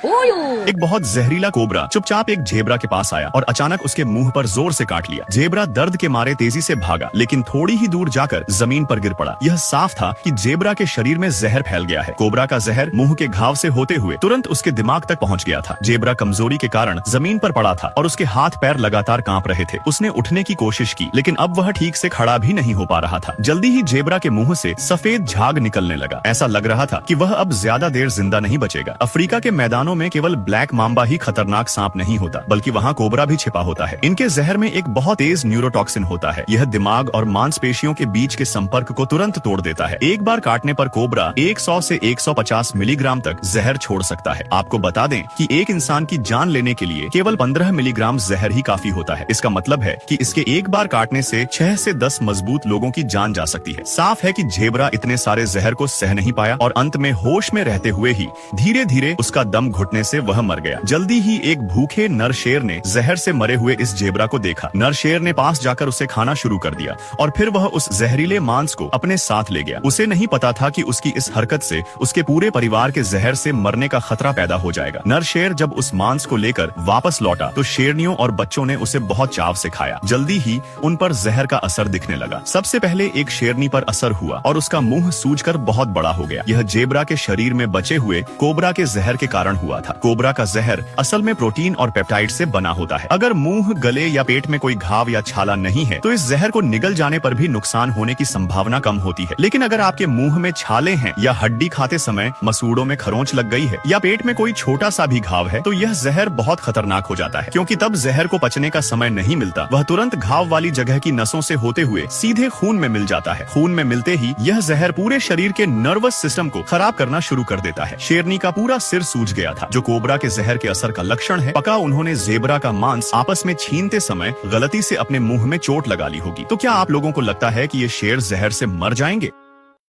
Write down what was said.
OYO. एक बहुत जहरीला कोबरा चुपचाप एक जेब्रा के पास आया और अचानक उसके मुंह पर जोर से काट लिया। जेब्रा दर्द के मारे तेजी से भागा, लेकिन थोड़ी ही दूर जाकर जमीन पर गिर पड़ा। यह साफ था कि जेब्रा के शरीर में जहर फैल गया है। कोबरा का जहर मुंह के घाव से होते हुए तुरंत उसके दिमाग तक पहुंच गया था। जेब्रा कमजोरी के कारण जमीन पर पड़ा था और उसके हाथ पैर लगातार कांप रहे थे। उसने उठने की कोशिश की, लेकिन अब वह ठीक से खड़ा भी नहीं हो पा रहा था। जल्दी ही जेब्रा के मुंह से सफेद झाग निकलने लगा। ऐसा लग रहा था कि वह अब ज्यादा देर जिंदा नहीं बचेगा। अफ्रीका के मैदानों में केवल ब्लैक मांबा ही खतरनाक सांप नहीं होता, बल्कि वहाँ कोबरा भी छिपा होता है। इनके जहर में एक बहुत तेज न्यूरोटॉक्सिन होता है। यह दिमाग और मांसपेशियों के बीच के संपर्क को तुरंत तोड़ देता है। एक बार काटने पर कोबरा 100 से 150 मिलीग्राम तक जहर छोड़ सकता है। आपको बता दें कि एक इंसान की जान लेने के लिए केवल 15 मिलीग्राम जहर ही काफी होता है। इसका मतलब है कि इसके एक बार काटने से 6 से 10 मजबूत लोगों की जान जा सकती है। साफ है कि जेब्रा इतने सारे जहर को सह नहीं पाया और अंत में होश में रहते हुए ही धीरे धीरे उसका दम घुटने से वह मर गया। जल्दी ही एक भूखे नर शेर ने जहर से मरे हुए इस जेब्रा को देखा। नर शेर ने पास जाकर उसे खाना शुरू कर दिया और फिर वह उस जहरीले मांस को अपने साथ ले गया। उसे नहीं पता था कि उसकी इस हरकत से उसके पूरे परिवार के जहर से मरने का खतरा पैदा हो जाएगा। नर शेर जब उस मांस को लेकर वापस लौटा तो शेरनियों और बच्चों ने उसे बहुत चाव से खाया। जल्दी ही उन पर जहर का असर दिखने लगा। सबसे पहले एक शेरनी पर असर हुआ और उसका मुंह सूजकर बहुत बड़ा हो गया। यह जेब्रा के शरीर में बचे हुए कोबरा के जहर के कारण हुआ था। कोबरा का जहर असल में प्रोटीन और पेप्टाइड से बना होता है। अगर मुंह, गले या पेट में कोई घाव या छाला नहीं है तो इस जहर को निगल जाने पर भी नुकसान होने की संभावना कम होती है। लेकिन अगर आपके मुंह में छाले हैं या हड्डी खाते समय मसूड़ों में खरोंच लग गई है या पेट में कोई छोटा सा भी घाव है तो यह जहर बहुत खतरनाक हो जाता है, क्योंकि तब जहर को पचने का समय नहीं मिलता। वह तुरंत घाव वाली जगह की नसों से होते हुए सीधे खून में मिल जाता है। खून में मिलते ही यह जहर पूरे शरीर के नर्वस सिस्टम को खराब करना शुरू कर देता है। शेरनी का पूरा सिर सूज गया था, जो कोबरा के जहर के असर का लक्षण है। पका उन्होंने जेब्रा का मांस आपस में छीनते समय गलती से अपने मुंह में चोट लगा ली होगी। तो क्या आप लोगों को लगता है कि ये शेर जहर से मर जाएंगे?